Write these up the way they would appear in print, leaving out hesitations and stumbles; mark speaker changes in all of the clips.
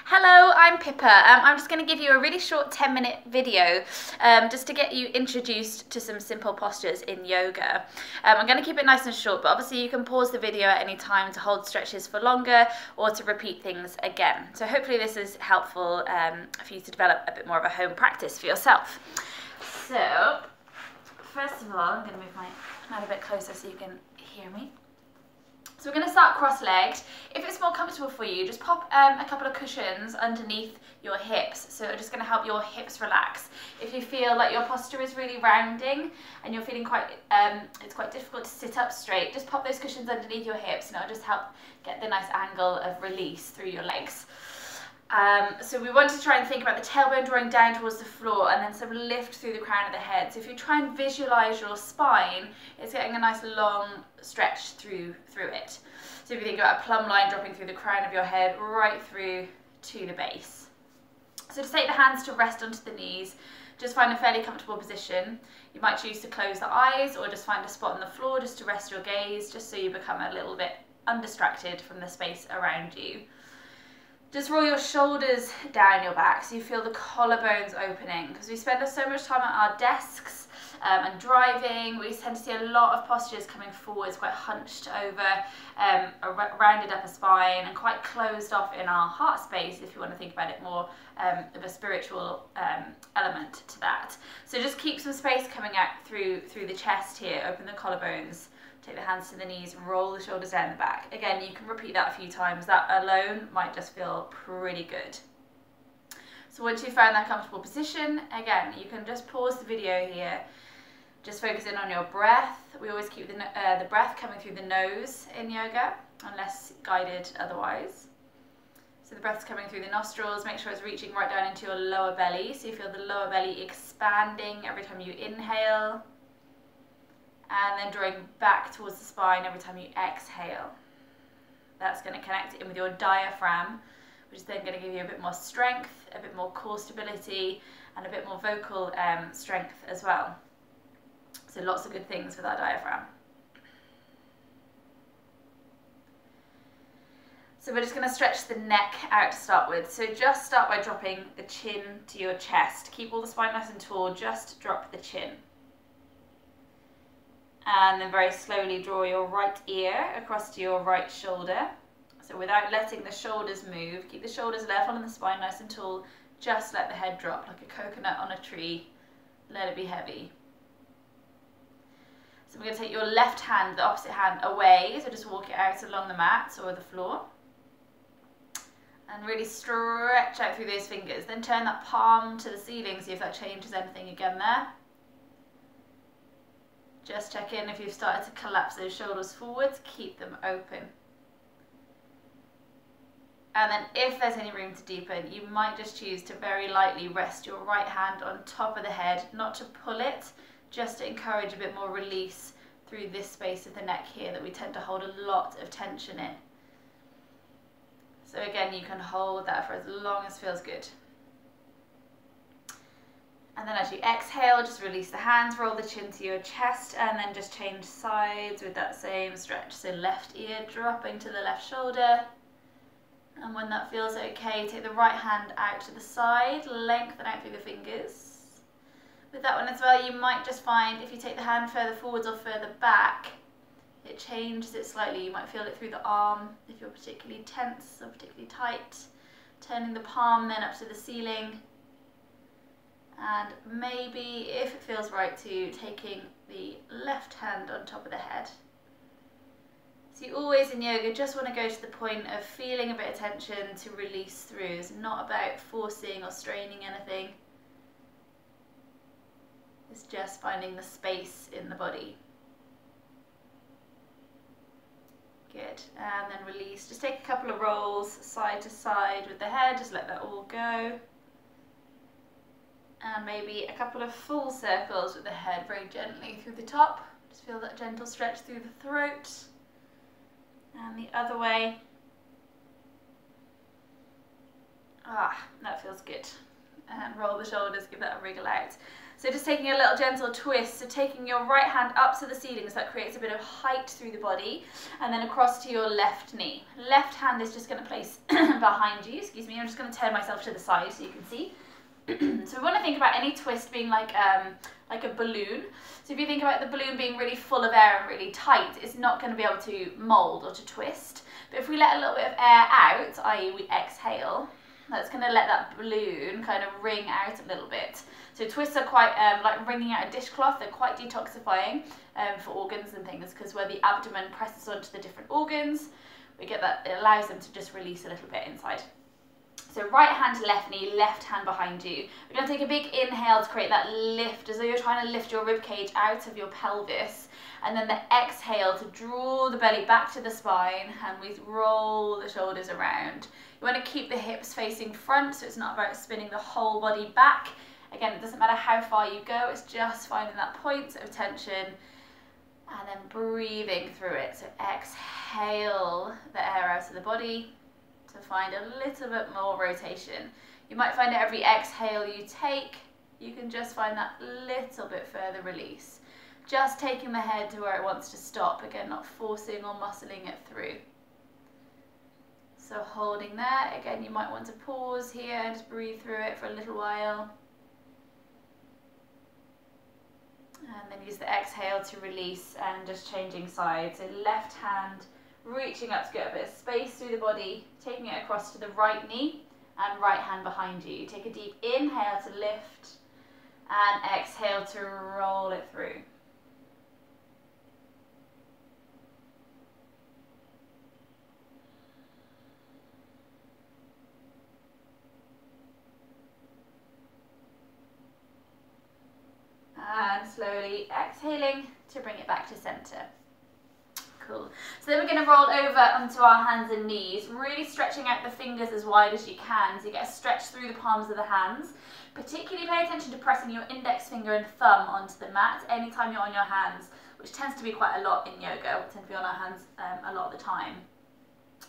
Speaker 1: Hello, I'm Pippa. I'm just going to give you a really short 10-minute video just to get you introduced to some simple postures in yoga. I'm going to keep it nice and short, but obviously you can pause the video at any time to hold stretches for longer or to repeat things again. So hopefully this is helpful for you to develop a bit more of a home practice for yourself. So, first of all, I'm going to move my hand a bit closer so you can hear me. So we're going to start cross-legged. If it's more comfortable for you, just pop a couple of cushions underneath your hips. So it's just going to help your hips relax. If you feel like your posture is really rounding and you're feeling it's quite difficult to sit up straight, just pop those cushions underneath your hips and it'll just help get the nice angle of release through your legs. So we want to try and think about the tailbone drawing down towards the floor and then sort of lift through the crown of the head. So if you try and visualize your spine, it's getting a nice long stretch through it. So if you think about a plumb line dropping through the crown of your head right through to the base. So just take the hands to rest onto the knees. Just find a fairly comfortable position. You might choose to close the eyes or just find a spot on the floor just to rest your gaze, just so you become a little bit undistracted from the space around you. Just roll your shoulders down your back so you feel the collarbones opening, because we spend so much time at our desks and driving. We tend to see a lot of postures coming forwards, quite hunched over, a rounded upper spine and quite closed off in our heart space, if you want to think about it more of a spiritual element to that. So just keep some space coming out through the chest here, open the collarbones. Take the hands to the knees and roll the shoulders down the back. Again, you can repeat that a few times. That alone might just feel pretty good. So once you've found that comfortable position, again, you can just pause the video here. Just focus in on your breath. We always keep the breath coming through the nose in yoga, unless guided otherwise. So the breath's coming through the nostrils. Make sure it's reaching right down into your lower belly. So you feel the lower belly expanding every time you inhale. And then drawing back towards the spine every time you exhale. That's going to connect in with your diaphragm, which is then going to give you a bit more strength, a bit more core stability, and a bit more vocal strength as well. So lots of good things with our diaphragm. So we're just going to stretch the neck out to start with. So just start by dropping the chin to your chest. Keep all the spine nice and tall, just drop the chin. And then very slowly draw your right ear across to your right shoulder. So without letting the shoulders move, keep the shoulders level and the spine nice and tall. Just let the head drop like a coconut on a tree. Let it be heavy. So we're going to take your left hand, the opposite hand, away. So just walk it out along the mat or the floor. And really stretch out through those fingers. Then turn that palm to the ceiling, see if that changes anything again there. Just check in if you've started to collapse those shoulders forwards, keep them open. And then if there's any room to deepen, you might just choose to very lightly rest your right hand on top of the head, not to pull it, just to encourage a bit more release through this space of the neck here that we tend to hold a lot of tension in. So again, you can hold that for as long as feels good. And then as you exhale, just release the hands, roll the chin to your chest, and then just change sides with that same stretch. So left ear dropping to the left shoulder. And when that feels okay, take the right hand out to the side, lengthen out through the fingers. With that one as well, you might just find if you take the hand further forwards or further back, it changes it slightly. You might feel it through the arm if you're particularly tense or particularly tight. Turning the palm then up to the ceiling. And maybe, if it feels right to, taking the left hand on top of the head. So you always in yoga just want to go to the point of feeling a bit of tension to release through. It's not about forcing or straining anything. It's just finding the space in the body. Good. And then release. Just take a couple of rolls side to side with the head. Just let that all go. And maybe a couple of full circles with the head very gently through the top. Just feel that gentle stretch through the throat. And the other way. Ah, that feels good. and roll the shoulders, give that a wriggle out. So just taking a little gentle twist, so taking your right hand up to the ceiling, so that creates a bit of height through the body, and then across to your left knee. Left hand is just going to place behind you, excuse me, I'm just going to turn myself to the side so you can see. So we want to think about any twist being like a balloon. So if you think about the balloon being really full of air and really tight, it's not going to be able to mould or to twist. But if we let a little bit of air out, i.e. we exhale, that's going to let that balloon kind of wring out a little bit. So twists are quite like wringing out a dishcloth. They're quite detoxifying for organs and things, because where the abdomen presses onto the different organs, we get that, it allows them to just release a little bit inside. So right hand to left knee, left hand behind you. We're going to take a big inhale to create that lift, as though you're trying to lift your rib cage out of your pelvis. And then the exhale to draw the belly back to the spine, and we roll the shoulders around. You want to keep the hips facing front, so it's not about spinning the whole body back. Again, it doesn't matter how far you go, it's just finding that point of tension and then breathing through it. So exhale the air out of the body to find a little bit more rotation. You might find that every exhale you take, you can just find that little bit further release. Just taking the head to where it wants to stop, again, not forcing or muscling it through. So holding there, again, you might want to pause here and just breathe through it for a little while. And then use the exhale to release and just changing sides. So left hand reaching up to get a bit of space through the body, taking it across to the right knee and right hand behind you. Take a deep inhale to lift and exhale to roll it through. And slowly exhaling to bring it back to center. Cool. So then we're going to roll over onto our hands and knees, really stretching out the fingers as wide as you can, so you get a stretch through the palms of the hands. Particularly pay attention to pressing your index finger and thumb onto the mat anytime you're on your hands, which tends to be quite a lot in yoga. We tend to be on our hands a lot of the time.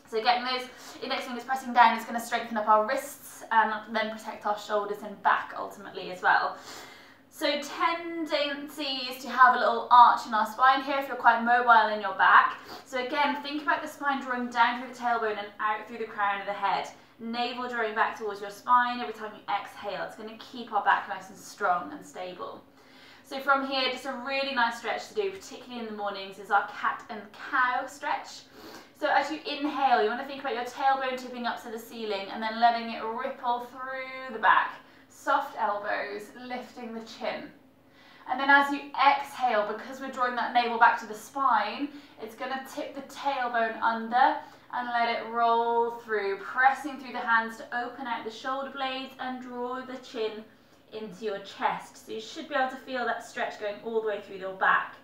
Speaker 1: So getting those index fingers pressing down is going to strengthen up our wrists and then protect our shoulders and back ultimately as well. So tendency is to have a little arch in our spine here if you're quite mobile in your back. So again, think about the spine drawing down through the tailbone and out through the crown of the head. Navel drawing back towards your spine every time you exhale. It's going to keep our back nice and strong and stable. So from here, just a really nice stretch to do, particularly in the mornings, is our cat and cow stretch. So as you inhale, you want to think about your tailbone tipping up to the ceiling and then letting it ripple through the back. Soft elbows, lifting the chin. And then as you exhale, because we're drawing that navel back to the spine, it's going to tip the tailbone under and let it roll through, pressing through the hands to open out the shoulder blades and draw the chin into your chest. So you should be able to feel that stretch going all the way through your back.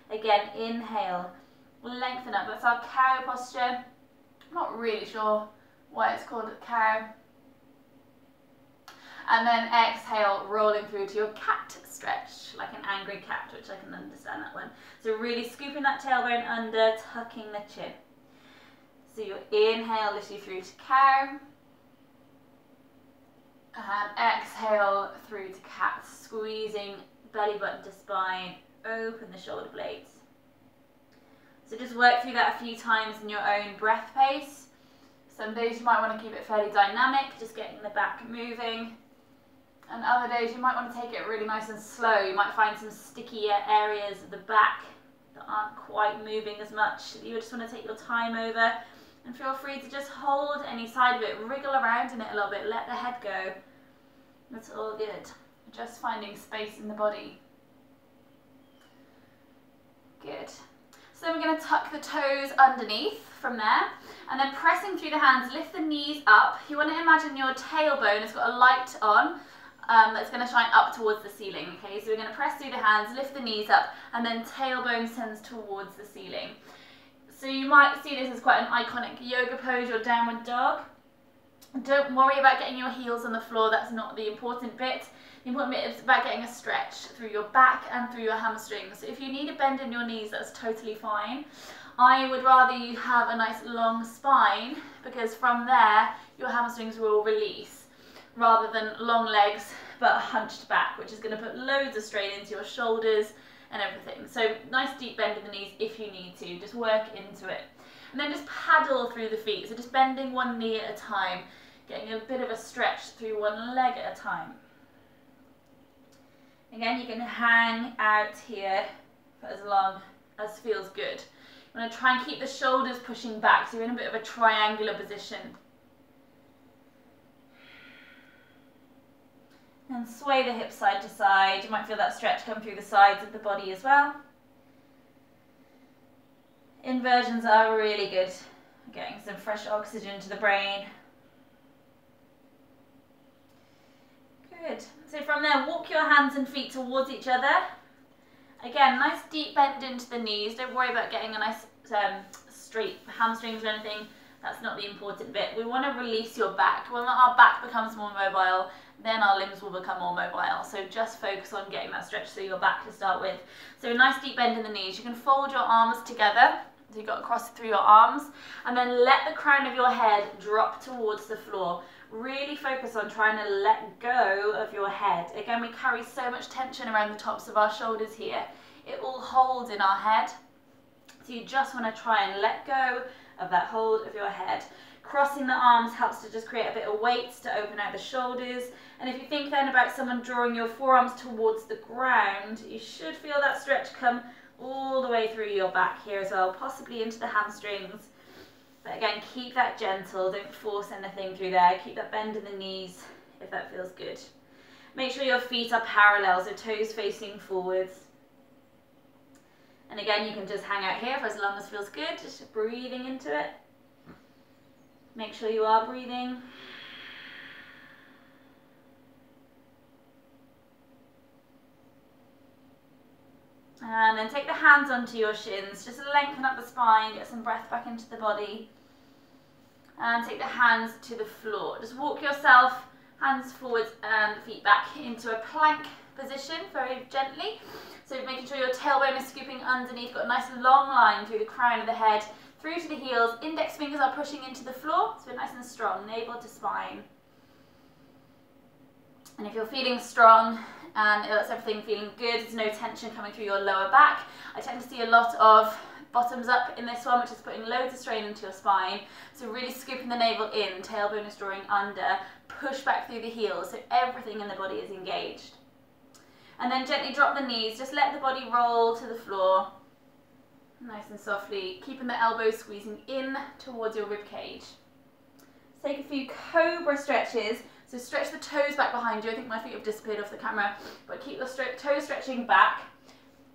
Speaker 1: Again, inhale, lengthen up. That's our cow posture. I'm not really sure why it's called a cow. And then exhale, rolling through to your cat stretch, like an angry cat, which I can understand that one. So really scooping that tailbone under, tucking the chin. So your inhale lifts you through to cow. And exhale through to cat, squeezing belly button to spine, open the shoulder blades. So just work through that a few times in your own breath pace. Some days you might want to keep it fairly dynamic, just getting the back moving. And other days you might want to take it really nice and slow. You might find some sticky areas of the back that aren't quite moving as much. You just want to take your time over and feel free to just hold any side of it, wriggle around in it a little bit, let the head go. That's all good. Just finding space in the body. Good. So then we're going to tuck the toes underneath from there, and then pressing through the hands, lift the knees up. You want to imagine your tailbone has got a light on, that's going to shine up towards the ceiling. Okay, so we're going to press through the hands, lift the knees up, and then tailbone sends towards the ceiling. So you might see this as quite an iconic yoga pose, your downward dog. Don't worry about getting your heels on the floor, that's not the important bit. The important bit is about getting a stretch through your back and through your hamstrings. So if you need a bend in your knees, that's totally fine. I would rather you have a nice long spine, because from there your hamstrings will release. rather than long legs but hunched back, which is going to put loads of strain into your shoulders and everything. So nice deep bend in the knees if you need to, just work into it. And then just paddle through the feet, so just bending one knee at a time, getting a bit of a stretch through one leg at a time. Again, you can hang out here for as long as feels good. You want to try and keep the shoulders pushing back, so you're in a bit of a triangular position. And sway the hips side to side. You might feel that stretch come through the sides of the body as well. Inversions are really good, getting some fresh oxygen to the brain. Good. So from there, walk your hands and feet towards each other. Again, nice deep bend into the knees. Don't worry about getting a nice straight hamstrings or anything. That's not the important bit. We want to release your back. When our back becomes more mobile, then our limbs will become more mobile. So just focus on getting that stretch through your back to start with. So a nice deep bend in the knees. You can fold your arms together. So you've got across through your arms. And then let the crown of your head drop towards the floor. Really focus on trying to let go of your head. Again, we carry so much tension around the tops of our shoulders here. It all holds in our head. So you just want to try and let go of that hold of your head. Crossing the arms helps to just create a bit of weight to open out the shoulders. And if you think then about someone drawing your forearms towards the ground, you should feel that stretch come all the way through your back here as well, possibly into the hamstrings. But again, keep that gentle, don't force anything through there. Keep that bend in the knees if that feels good. Make sure your feet are parallel, so toes facing forwards. And again, you can just hang out here for as long as feels good, just breathing into it. Make sure you are breathing. And then take the hands onto your shins, just lengthen up the spine, get some breath back into the body. And take the hands to the floor. Just walk yourself, hands forwards and feet back into a plank position very gently. So making sure your tailbone is scooping underneath, got a nice long line through the crown of the head, through to the heels. Index fingers are pushing into the floor, so nice and strong, navel to spine. And if you're feeling strong, and that's everything feeling good, there's no tension coming through your lower back. I tend to see a lot of bottoms up in this one, which is putting loads of strain into your spine. So really scooping the navel in, tailbone is drawing under, push back through the heels, so everything in the body is engaged. And then gently drop the knees, just let the body roll to the floor, nice and softly, keeping the elbows squeezing in towards your rib cage. Take a few cobra stretches. So stretch the toes back behind you. I think my feet have disappeared off the camera, but keep your toes stretching back.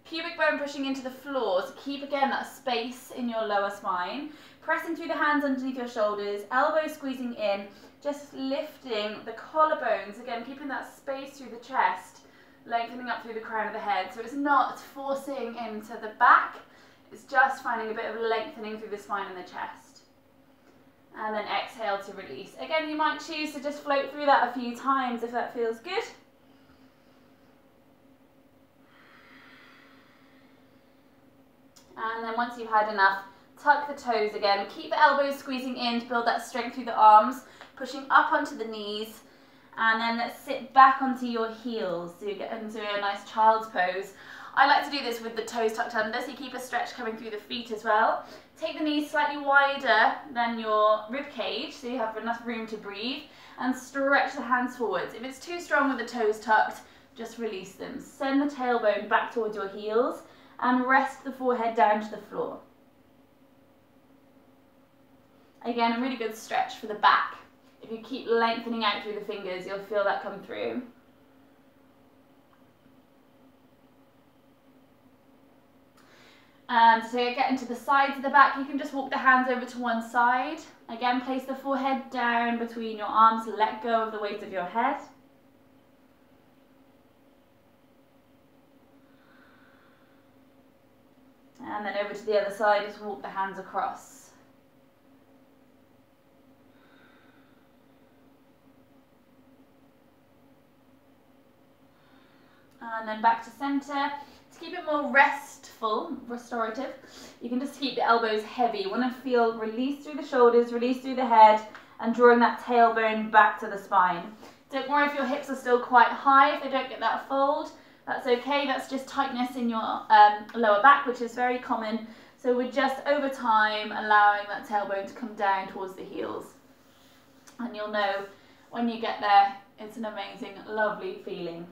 Speaker 1: Pubic bone pushing into the floor, so keep again that space in your lower spine. Pressing through the hands underneath your shoulders, elbows squeezing in, just lifting the collarbones, again keeping that space through the chest, lengthening up through the crown of the head. So it's not forcing into the back, it's just finding a bit of lengthening through the spine and the chest. And then exhale to release. Again, you might choose to just float through that a few times if that feels good. And then once you've had enough, tuck the toes again. Keep the elbows squeezing in to build that strength through the arms, pushing up onto the knees. And then let's sit back onto your heels so you get into a nice child's pose. I like to do this with the toes tucked under, so you keep a stretch coming through the feet as well. Take the knees slightly wider than your rib cage, so you have enough room to breathe, and stretch the hands forwards. If it's too strong with the toes tucked, just release them. Send the tailbone back towards your heels, and rest the forehead down to the floor. Again, a really good stretch for the back. If you keep lengthening out through the fingers, you'll feel that come through. And to get into the sides of the back, you can just walk the hands over to one side. Again, place the forehead down between your arms, let go of the weight of your head. And then over to the other side, just walk the hands across. And then back to center. To keep it more restful, restorative, you can just keep the elbows heavy. You want to feel release through the shoulders, release through the head, and drawing that tailbone back to the spine. Don't worry if your hips are still quite high, if they don't get that fold. That's okay, that's just tightness in your lower back, which is very common. So we're just over time allowing that tailbone to come down towards the heels. And you'll know when you get there, it's an amazing, lovely feeling.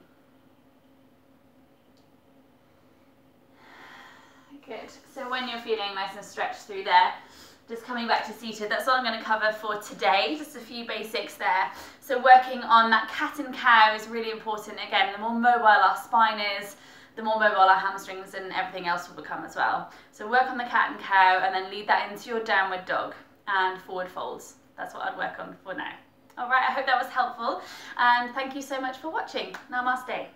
Speaker 1: Good. So when you're feeling nice and stretched through there, just coming back to seated, that's all I'm going to cover for today, just a few basics there. So working on that cat and cow is really important. Again, the more mobile our spine is, the more mobile our hamstrings and everything else will become as well. So work on the cat and cow and then lead that into your downward dog and forward folds. That's what I'd work on for now. All right, I hope that was helpful and thank you so much for watching. Namaste.